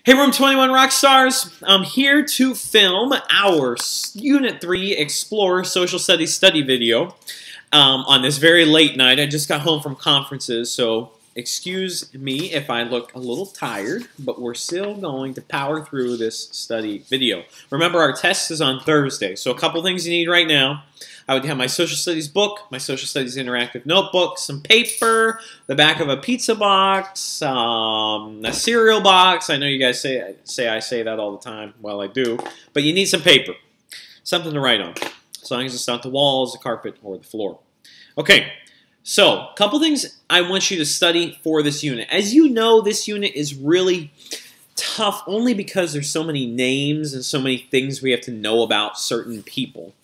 Hey Room 21 Rockstars, I'm here to film our Unit 3 Explorer Social Studies study video on this very late night. I just got home from conferences, so excuse me if I look a little tired, but we're still going to power through this study video. Remember, our test is on Thursday, so a couple things you need right now. I would have my social studies book, my social studies interactive notebook, some paper, the back of a pizza box, a cereal box. I know you guys say I say that all the time. Well, I do. But you need some paper, something to write on, as long as it's not the walls, the carpet, or the floor. Okay, so a couple things I want you to study for this unit. As you know, this unit is really tough only because there's so many names and so many things we have to know about certain people.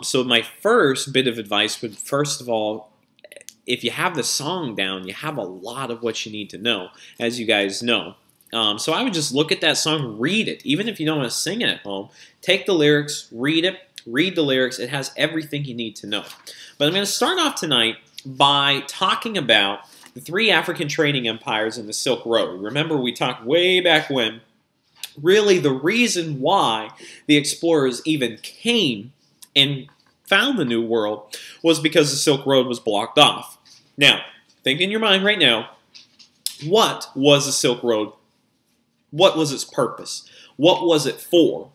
So my first bit of advice would, first of all, if you have the song down, you have a lot of what you need to know, as you guys know. So I would just look at that song, read it. Even if you don't want to sing it at home, take the lyrics, read it, read the lyrics. It has everything you need to know. But I'm going to start off tonight by talking about the three African trading empires in the Silk Road. Remember, we talked way back when, really the reason why the explorers even came and found the New World was because the Silk Road was blocked off. Now, think in your mind right now, what was the Silk Road? What was its purpose? What was it for?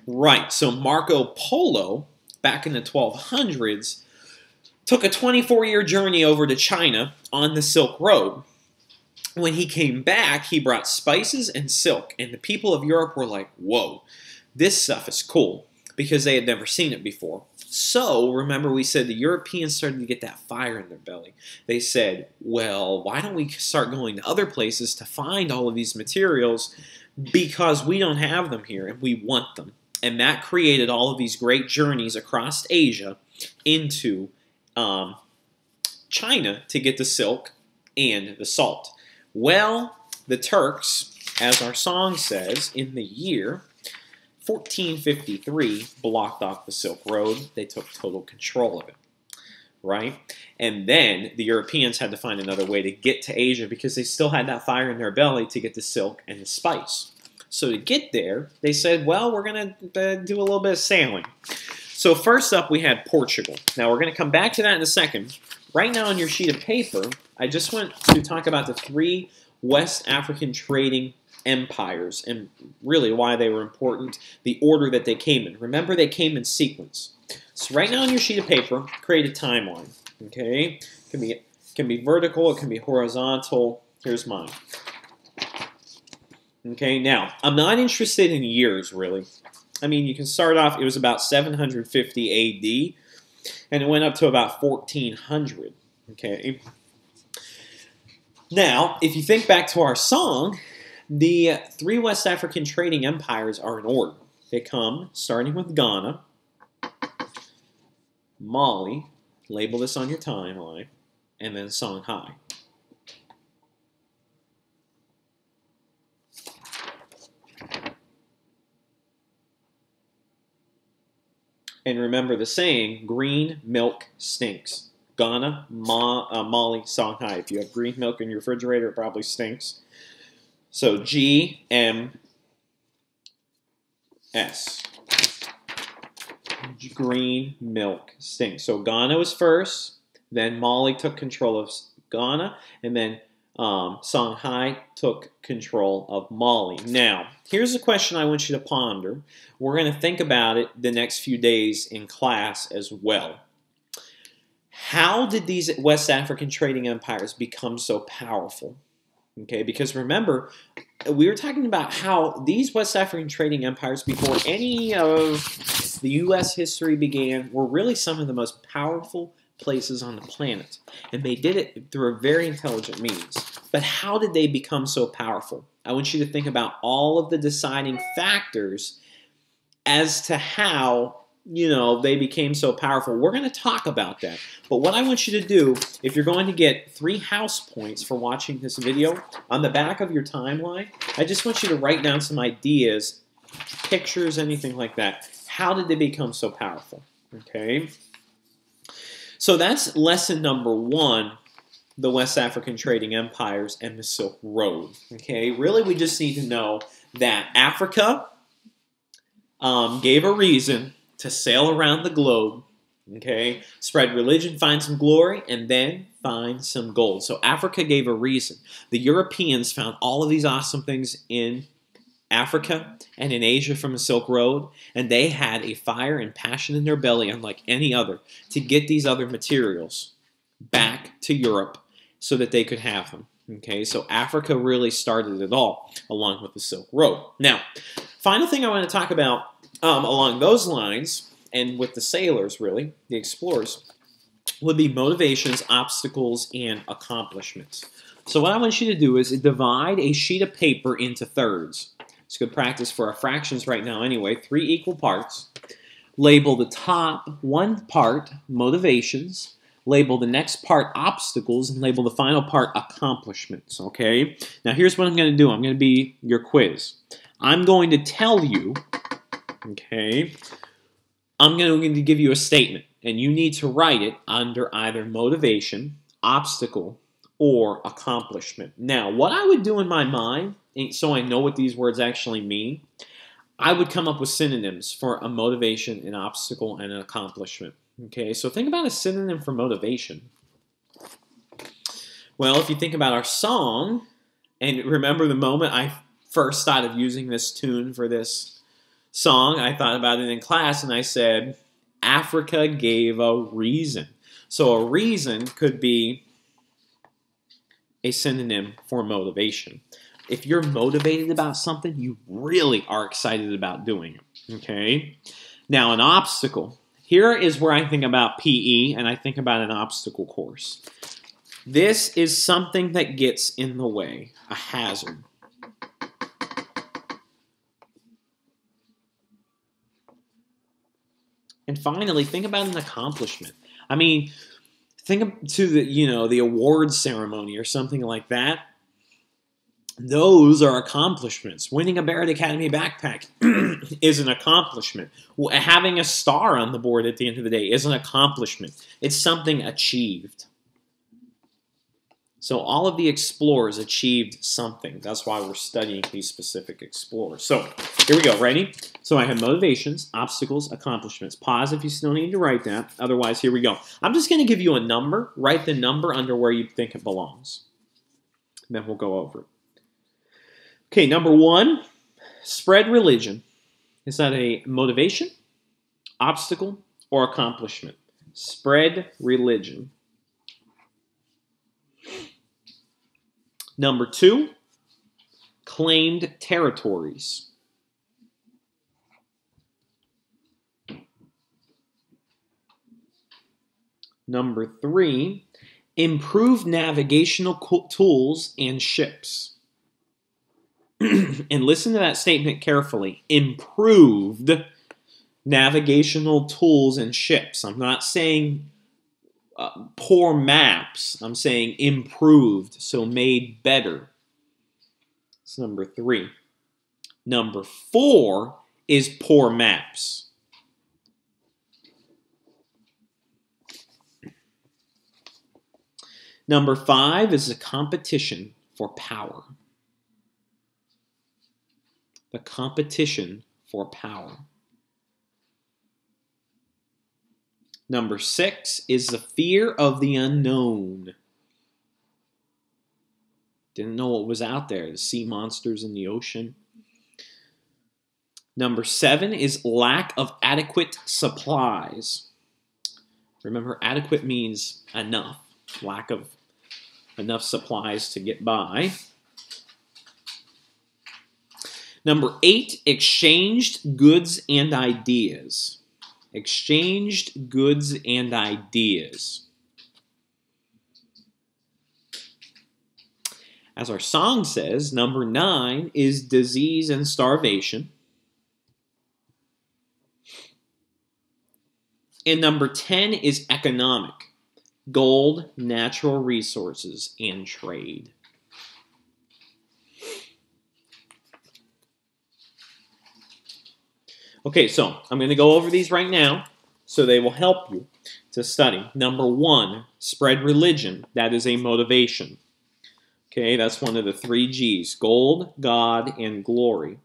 Right, so Marco Polo, back in the 1200s, took a 24-year journey over to China on the Silk Road. When he came back, he brought spices and silk, and the people of Europe were like, whoa, this stuff is cool, because they had never seen it before. So, remember we said the Europeans started to get that fire in their belly. They said, well, why don't we start going to other places to find all of these materials, because we don't have them here, and we want them. And that created all of these great journeys across Asia into China to get the silk and the salt. Well, the Turks, as our song says, in the year 1453, blocked off the Silk Road. They took total control of it, right? And then the Europeans had to find another way to get to Asia because they still had that fire in their belly to get the silk and the spice. So to get there, they said, well, we're going to do a little bit of sailing. So first up, we had Portugal. Now, we're going to come back to that in a second. Right now on your sheet of paper, I just want to talk about the three West African trading empires and really why they were important, the order that they came in. Remember, they came in sequence. So right now on your sheet of paper, create a timeline. Okay, it can be vertical, it can be horizontal. Here's mine. Okay, now I'm not interested in years really. I mean, you can start off. It was about 750 A.D. and it went up to about 1400. Okay. Now, if you think back to our song, the three West African trading empires are in order. They come starting with Ghana, Mali, label this on your timeline, and then Songhai. And remember the saying, green milk stinks. Ghana, Mali, Songhai. If you have green milk in your refrigerator, it probably stinks. So GMS. Green milk stinks. So Ghana was first, then Mali took control of Ghana, and then Songhai took control of Mali. Now, here's a question I want you to ponder. We're going to think about it the next few days in class as well. How did these West African trading empires become so powerful? Okay, because remember, we were talking about how these West African trading empires, before any of the U.S. history began, were really some of the most powerful places on the planet. And they did it through a very intelligent means. But how did they become so powerful? I want you to think about all of the deciding factors as to how, you know, they became so powerful. We're going to talk about that. But what I want you to do, if you're going to get 3 house points for watching this video, on the back of your timeline, I just want you to write down some ideas, pictures, anything like that. How did they become so powerful? Okay? So that's lesson number 1 the West African trading empires and the Silk Road. Okay, really we just need to know that Africa gave a reason to sail around the globe, okay, spread religion, find some glory, and then find some gold. So Africa gave a reason. The Europeans found all of these awesome things in Africa and in Asia from the Silk Road, and they had a fire and passion in their belly unlike any other to get these other materials back to Europe so that they could have them. Okay, so Africa really started it all, along with the Silk Road. Now, final thing I want to talk about along those lines, and with the sailors, really, the explorers, would be motivations, obstacles, and accomplishments. So what I want you to do is divide a sheet of paper into thirds. It's good practice for our fractions right now anyway, 3 equal parts. Label the top one part motivations, label the next part obstacles, and label the final part accomplishments, okay? Now here's what I'm going to do. I'm going to be your quiz. I'm going to tell you, okay, I'm going to give you a statement, and you need to write it under either motivation, obstacle, or accomplishment. Now, what I would do in my mind, so I know what these words actually mean, I would come up with synonyms for a motivation, an obstacle, and an accomplishment. Okay, so think about a synonym for motivation. Well, if you think about our song, and remember the moment I first thought of using this tune for this song, I thought about it in class, and I said, Africa gave a reason. So a reason could be a synonym for motivation. If you're motivated about something, you really are excited about doing it. Okay? Now, an obstacle. Here is where I think about PE, and I think about an obstacle course. This is something that gets in the way, a hazard. And finally, think about an accomplishment. I mean, think to the awards ceremony or something like that. Those are accomplishments. Winning a Barrett Academy backpack is an accomplishment. Having a star on the board at the end of the day is an accomplishment. It's something achieved. So all of the explorers achieved something. That's why we're studying these specific explorers. So here we go. Ready? So I have motivations, obstacles, accomplishments. Pause if you still need to write that. Otherwise, here we go. I'm just going to give you a number. Write the number under where you think it belongs. Then we'll go over it. Okay, number 1, spread religion. Is that a motivation, obstacle, or accomplishment? Spread religion. Number 2, claimed territories. Number 3, improved navigational tools and ships. And listen to that statement carefully. Improved navigational tools and ships. I'm not saying poor maps. I'm saying improved, so made better. That's number 3. Number 4 is poor maps. Number 5 is a competition for power. The competition for power. Number 6 is the fear of the unknown. Didn't know what was out there, the sea monsters in the ocean. Number 7 is lack of adequate supplies. Remember, adequate means enough. Lack of enough supplies to get by. Number 8, exchanged goods and ideas. Exchanged goods and ideas. As our song says, number 9 is disease and starvation. And number 10 is economic. Gold, natural resources, and trade. Okay, so I'm going to go over these right now so they will help you to study. Number 1, spread religion. That is a motivation. Okay, that's one of the 3 G's. Gold, God, and glory.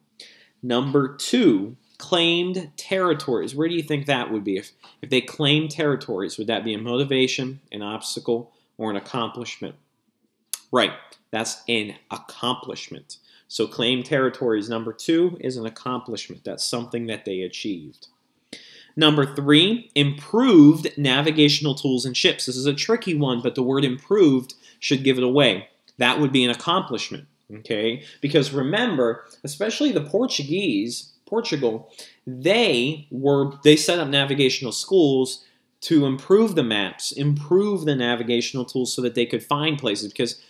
Number 2, claimed territories. Where do you think that would be? If they claimed territories, would that be a motivation, an obstacle, or an accomplishment? Right, that's an accomplishment. So claimed territories, number 2, is an accomplishment. That's something that they achieved. Number 3, improved navigational tools and ships. This is a tricky one, but the word improved should give it away. That would be an accomplishment, okay? Because remember, especially the Portugal, they set up navigational schools to improve the maps, improve the navigational tools so that they could find places. Because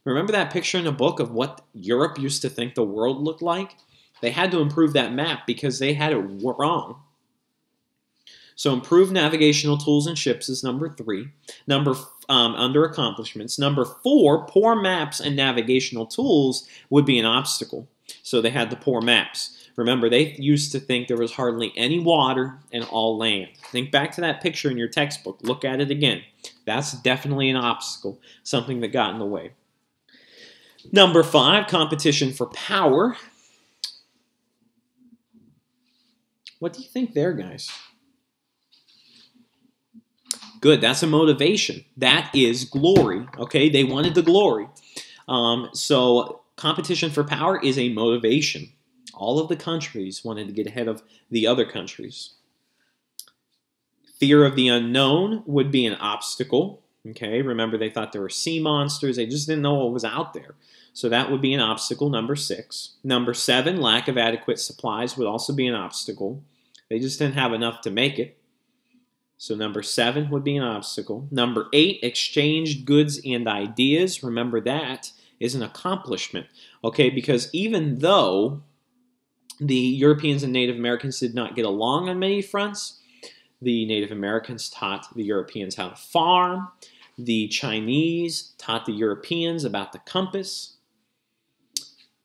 remember that picture in the book of what Europe used to think the world looked like? They had to improve that map because they had it wrong. So improved navigational tools and ships is number 3. Under accomplishments. Number 4, poor maps and navigational tools would be an obstacle. So they had the poor maps. Remember, they used to think there was hardly any water and all land. Think back to that picture in your textbook. Look at it again. That's definitely an obstacle, something that got in the way. Number 5, competition for power. What do you think there, guys? Good, that's a motivation. That is glory, okay? They wanted the glory. So competition for power is a motivation. All of the countries wanted to get ahead of the other countries. Fear of the unknown would be an obstacle, okay? Remember, they thought there were sea monsters. They just didn't know what was out there. So that would be an obstacle, number 6. Number 7, lack of adequate supplies would also be an obstacle. They just didn't have enough to make it. So number 7 would be an obstacle. Number 8, exchanged goods and ideas. Remember, that is an accomplishment, okay? Because even though the Europeans and Native Americans did not get along on many fronts, the Native Americans taught the Europeans how to farm. The Chinese taught the Europeans about the compass.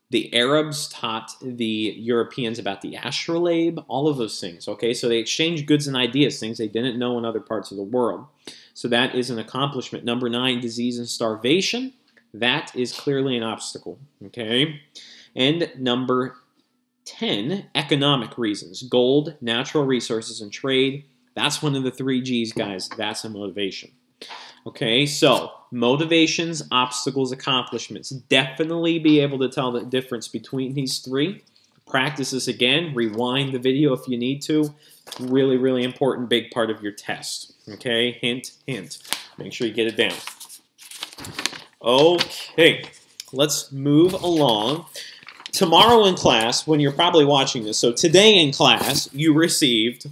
The Arabs taught the Europeans about the astrolabe, all of those things, okay? So they exchanged goods and ideas, things they didn't know in other parts of the world. So that is an accomplishment. Number 9, disease and starvation. That is clearly an obstacle, okay? And number 10, economic reasons. Gold, natural resources, and trade. That's one of the 3 G's, guys. That's a motivation. Okay, so motivations, obstacles, accomplishments. Definitely be able to tell the difference between these 3. Practice this again. Rewind the video if you need to. Really, really important, big part of your test. Okay, hint, hint. Make sure you get it down. Okay, let's move along. Tomorrow in class, when you're probably watching this, so today in class, you received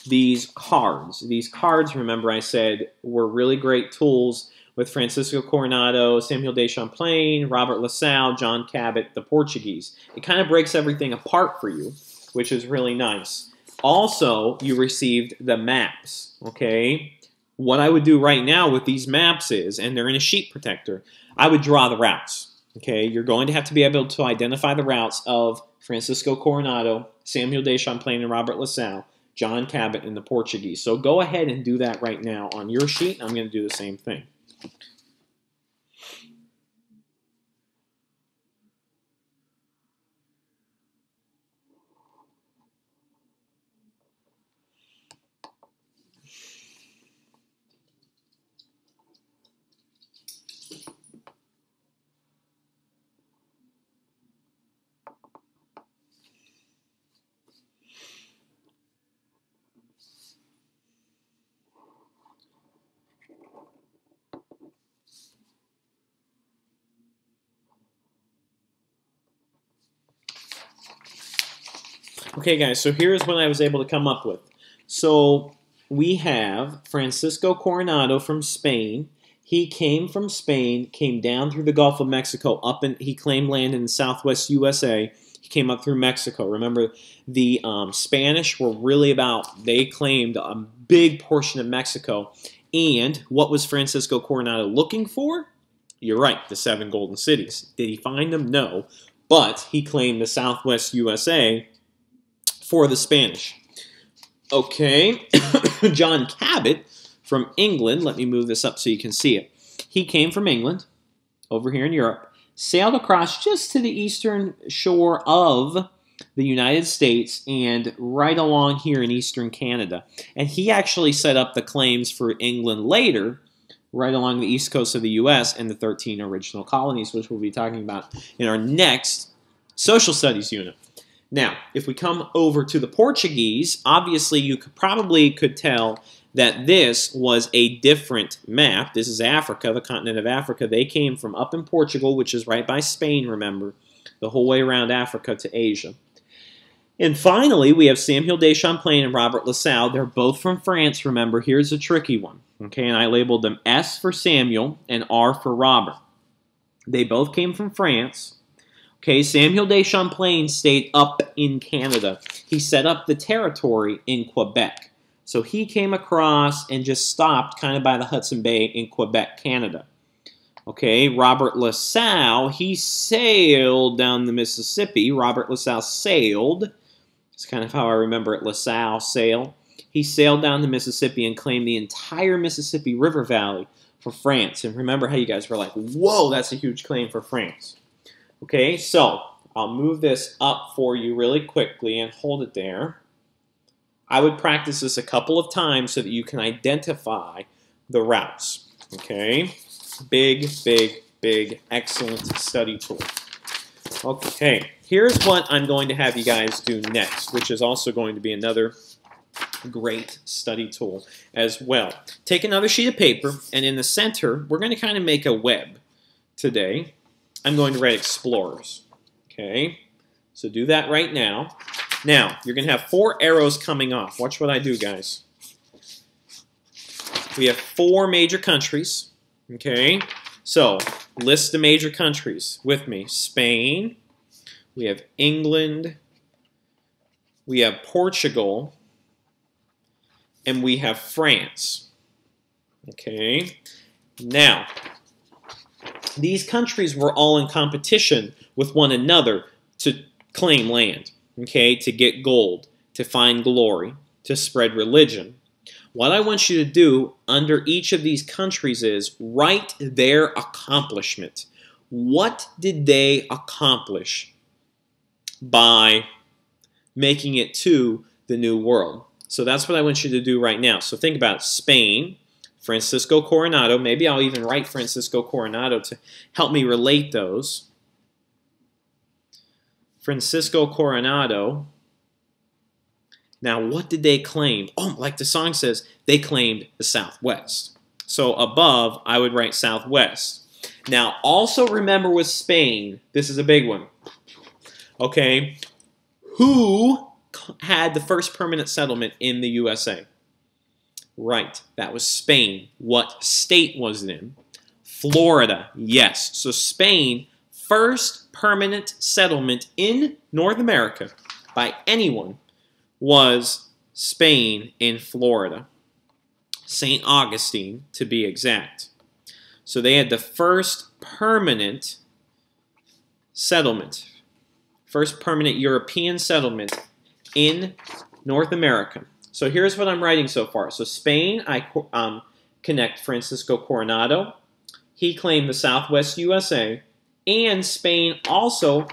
these cards. These cards, remember I said, were really great tools with Francisco Coronado, Samuel de Champlain, Robert La Salle, John Cabot, the Portuguese. It kind of breaks everything apart for you, which is really nice. Also, you received the maps, okay? What I would do right now with these maps is, and they're in a sheet protector, I would draw the routes, okay? You're going to have to be able to identify the routes of Francisco Coronado, Samuel de Champlain, and Robert La Salle, John Cabot, and the Portuguese. So go ahead and do that right now on your sheet. I'm going to do the same thing. Okay, guys, so here's what I was able to come up with. So we have Francisco Coronado from Spain. He came from Spain, came down through the Gulf of Mexico, he claimed land in the southwest USA. He came up through Mexico. Remember, the Spanish were really they claimed a big portion of Mexico. And what was Francisco Coronado looking for? You're right, the 7 golden cities. Did he find them? No. But he claimed the southwest USA for the Spanish. Okay, John Cabot from England. Let me move this up so you can see it. He came from England, over here in Europe, sailed across just to the eastern shore of the United States and right along here in eastern Canada. And he actually set up the claims for England later, right along the east coast of the U.S. and the 13 original colonies, which we'll be talking about in our next social studies unit. Now, if we come over to the Portuguese, obviously you probably could tell that this was a different map. This is Africa, the continent of Africa. They came from up in Portugal, which is right by Spain, remember, the whole way around Africa to Asia. And finally, we have Samuel de Champlain and Robert La Salle. They're both from France, remember. Here's a tricky one. Okay, and I labeled them S for Samuel and R for Robert. They both came from France. Okay, Samuel de Champlain stayed up in Canada. He set up the territory in Quebec. So he came across and just stopped kind of by the Hudson Bay in Quebec, Canada. Okay, Robert La Salle, he sailed down the Mississippi. Robert La Salle sailed. It's kind of how I remember it, La Salle sail. He sailed down the Mississippi and claimed the entire Mississippi River Valley for France. And remember how you guys were like, whoa, that's a huge claim for France. Okay, so I'll move this up for you really quickly and hold it there. I would practice this a couple of times so that you can identify the routes. Okay, big, big, big, excellent study tool. Okay, here's what I'm going to have you guys do next, which is also going to be another great study tool as well. Take another sheet of paper, and in the center, we're going to kind of make a web today. I'm going to write explorers. Okay, so do that right now. Now, you're going to have 4 arrows coming off. Watch what I do, guys. We have 4 major countries. Okay, so list the major countries with me. Spain, we have England, we have Portugal, and we have France. Okay, now, these countries were all in competition with one another to claim land, okay, to get gold, to find glory, to spread religion. What I want you to do under each of these countries is write their accomplishment. What did they accomplish by making it to the New World? So that's what I want you to do right now. So think about Spain, Francisco Coronado. Maybe I'll even write Francisco Coronado to help me relate those. Francisco Coronado. Now, what did they claim? Oh, like the song says, they claimed the Southwest. So above, I would write Southwest. Now, also remember with Spain, this is a big one. Okay, who had the first permanent settlement in the USA? Right, that was Spain. What state was it in? Florida, yes. So Spain, first permanent settlement in North America by anyone was Spain in Florida. St. Augustine, to be exact. So they had the first permanent settlement, first permanent European settlement in North America. So here's what I'm writing so far. So Spain, I connect Francisco Coronado. He claimed the Southwest USA. And Spain also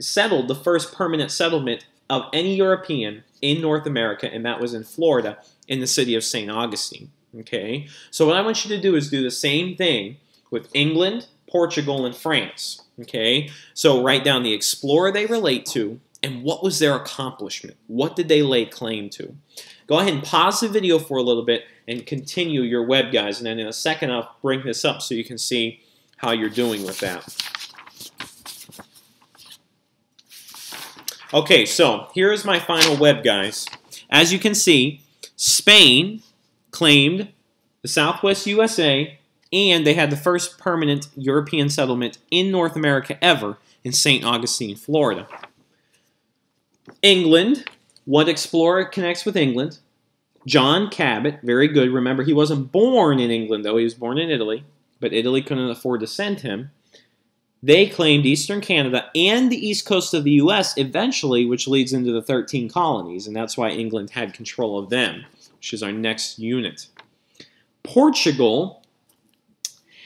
settled the first permanent settlement of any European in North America, and that was in Florida, in the city of St. Augustine. Okay? So what I want you to do is do the same thing with England, Portugal, and France. Okay? So write down the explorer they relate to, and what was their accomplishment? What did they lay claim to? Go ahead and pause the video for a little bit and continue your web, guys. And then in a second, I'll bring this up so you can see how you're doing with that. Okay, so here is my final web, guys. As you can see, Spain claimed the Southwest USA, and they had the first permanent European settlement in North America ever in St. Augustine, Florida. England, what explorer connects with England? John Cabot, very good. Remember, he wasn't born in England, though. He was born in Italy, but Italy couldn't afford to send him. They claimed eastern Canada and the east coast of the U.S. eventually, which leads into the 13 colonies, and that's why England had control of them. which is our next unit. Portugal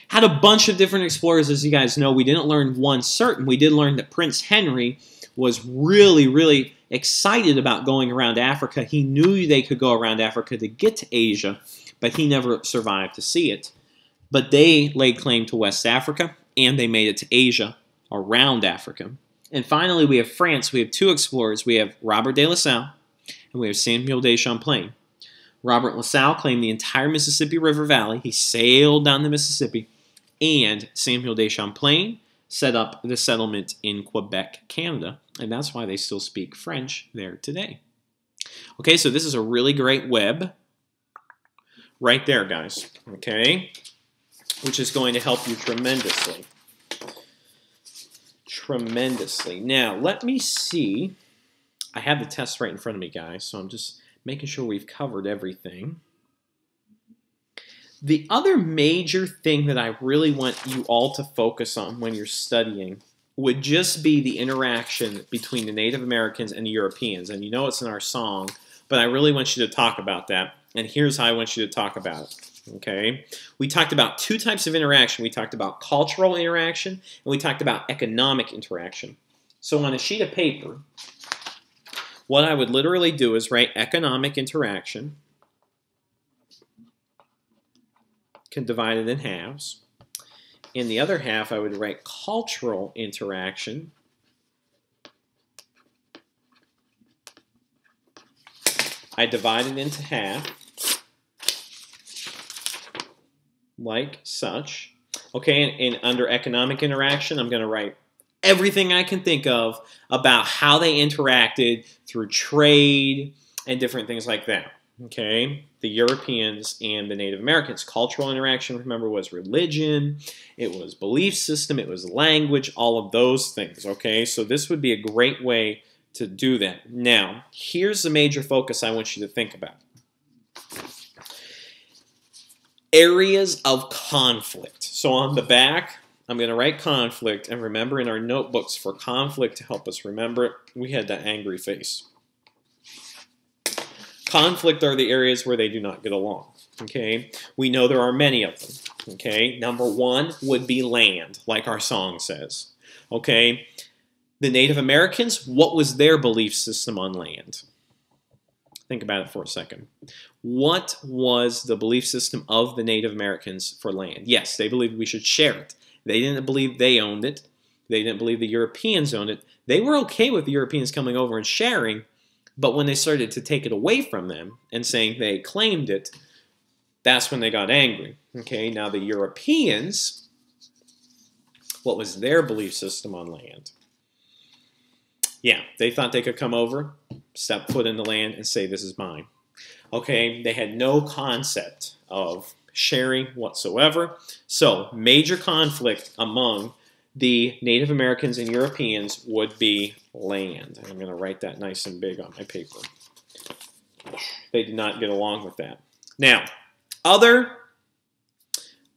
had a bunch of different explorers, as you guys know. We didn't learn one certain. We did learn that Prince Henry was really, really excited about going around Africa. He knew they could go around Africa to get to Asia, but he never survived to see it. But they laid claim to West Africa, and they made it to Asia around Africa. And finally, we have France. We have two explorers. We have Robert de La Salle, and we have Samuel de Champlain. Robert La Salle claimed the entire Mississippi River Valley. He sailed down the Mississippi. And Samuel de Champlain set up the settlement in Quebec, Canada. And that's why they still speak French there today. Okay, so this is a really great web right there, guys. Okay, which is going to help you tremendously. Tremendously. Now, let me see. I have the test right in front of me, guys, so I'm just making sure we've covered everything. The other major thing that I really want you all to focus on when you're studying would just be the interaction between the Native Americans and the Europeans. And you know it's in our song, but I really want you to talk about that. And here's how I want you to talk about it. Okay? We talked about two types of interaction. We talked about cultural interaction, and we talked about economic interaction. So on a sheet of paper, what I would literally do is write economic interaction. Can divide it in halves. In the other half, I would write cultural interaction. I divide it into half, like such. Okay, and under economic interaction, I'm going to write everything I can think of about how they interacted through trade and different things like that. Okay, the Europeans and the Native Americans. Cultural interaction, remember, was religion, it was belief system, it was language, all of those things. Okay, so this would be a great way to do that. Now, here's the major focus I want you to think about. Areas of conflict. So on the back, I'm going to write conflict, and remember in our notebooks for conflict to help us remember it, we had that angry face. Conflict are the areas where they do not get along. Okay, we know there are many of them. Okay, number one would be land, like our song says. Okay, the Native Americans, what was their belief system on land? Think about it for a second. What was the belief system of the Native Americans for land? Yes, they believed we should share it. They didn't believe they owned it. They didn't believe the Europeans owned it. They were okay with the Europeans coming over and sharing, but when they started to take it away from them and saying they claimed it, that's when they got angry. Okay, now the Europeans, what was their belief system on land? Yeah, they thought they could come over, step foot in the land, and say, this is mine. Okay, they had no concept of sharing whatsoever. So, major conflict among the Native Americans and Europeans would be land. And I'm going to write that nice and big on my paper. They did not get along with that. Now, other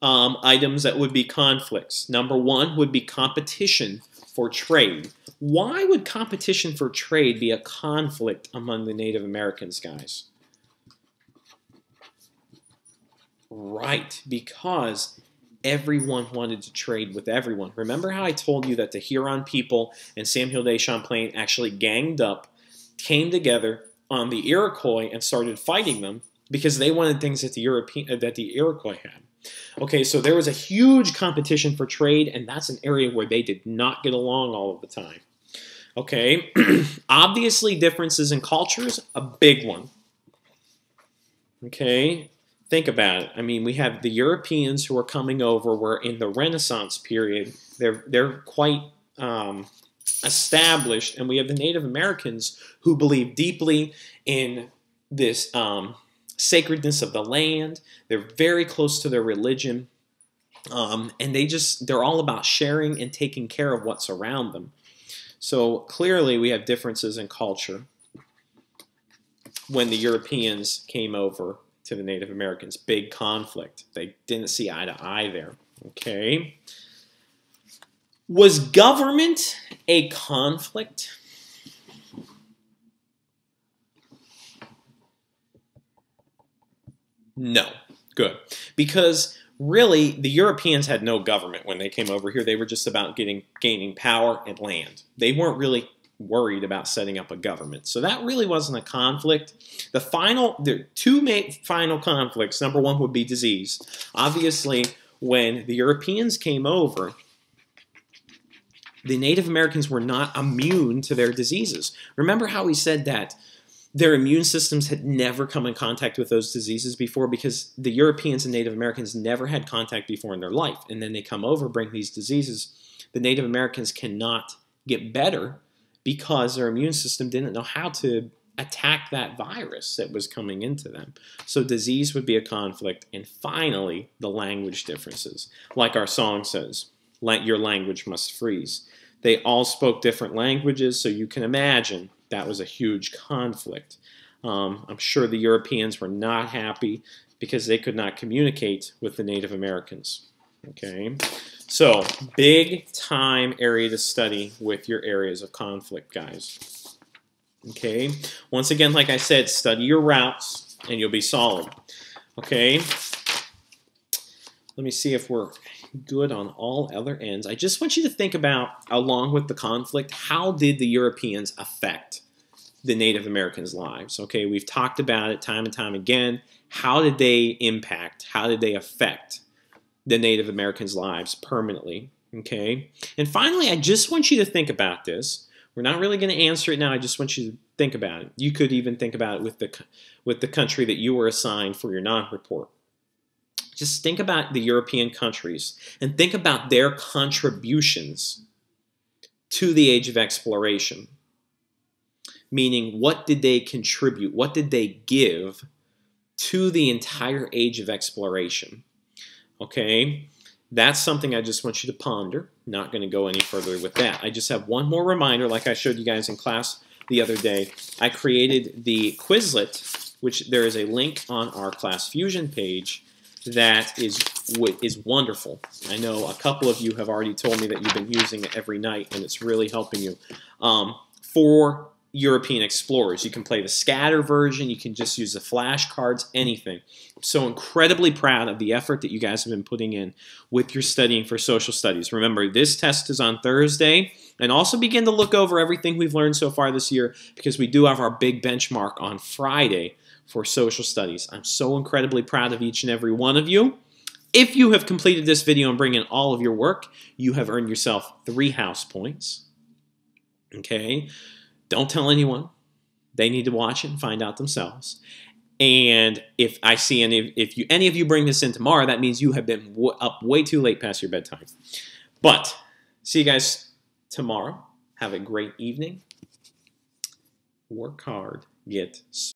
items that would be conflicts. Number one would be competition for trade. Why would competition for trade be a conflict among the Native Americans, guys? Right, because everyone wanted to trade with everyone. Remember how I told you that the Huron people and Samuel de Champlain actually ganged up, came together on the Iroquois and started fighting them because they wanted things that the Iroquois had. Okay, so there was a huge competition for trade, and that's an area where they did not get along all of the time. Okay, obviously differences in cultures, a big one. Okay, think about it. I mean, we have the Europeans who are coming over, were in the Renaissance period. They're quite established, and we have the Native Americans who believe deeply in this sacredness of the land. They're very close to their religion, and they're all about sharing and taking care of what's around them. So clearly we have differences in culture when the Europeans came over to the Native Americans. Big conflict. They didn't see eye to eye there. Okay. Was government a conflict? No. Good. Because really, the Europeans had no government when they came over here. They were just about gaining power and land. They weren't really worried about setting up a government. So that really wasn't a conflict. The two final conflicts, number one would be disease. Obviously, when the Europeans came over, the Native Americans were not immune to their diseases. Remember how we said that their immune systems had never come in contact with those diseases before because the Europeans and Native Americans never had contact before in their life. And then they come over, bring these diseases. The Native Americans cannot get better because their immune system didn't know how to attack that virus that was coming into them. So disease would be a conflict. And finally, the language differences. Like our song says, your language must freeze. They all spoke different languages, so you can imagine that was a huge conflict. I'm sure the Europeans were not happy because they could not communicate with the Native Americans. Okay, so big time area to study with your areas of conflict, guys. Okay, once again, like I said, study your routes and you'll be solid. Okay, let me see if we're good on all other ends. I just want you to think about, along with the conflict, how did the Europeans affect the Native Americans' lives? Okay, we've talked about it time and time again. How did they impact, how did they affect the Native Americans' lives permanently? Okay, and finally, I just want you to think about this. We're not really going to answer it now. I just want you to think about it. You could even think about it with the country that you were assigned for your non-report. Just think about the European countries and think about their contributions to the age of exploration. Meaning, what did they contribute? What did they give to the entire age of exploration? Okay, that's something I just want you to ponder. Not going to go any further with that. I just have one more reminder, like I showed you guys in class the other day. I created the Quizlet, which there is a link on our Class Fusion page that is wonderful. I know a couple of you have already told me that you've been using it every night, and it's really helping you. For European explorers, you can play the scatter version, you can just use the flashcards, anything. I'm so incredibly proud of the effort that you guys have been putting in with your studying for social studies. Remember, this test is on Thursday, and also begin to look over everything we've learned so far this year because we do have our big benchmark on Friday for social studies. I'm so incredibly proud of each and every one of you. If you have completed this video and bring in all of your work, you have earned yourself 3 house points. Okay? Don't tell anyone. They need to watch it and find out themselves. And if I see any of you bring this in tomorrow, that means you have been up way too late past your bedtime. But see you guys tomorrow. Have a great evening. Work hard. Get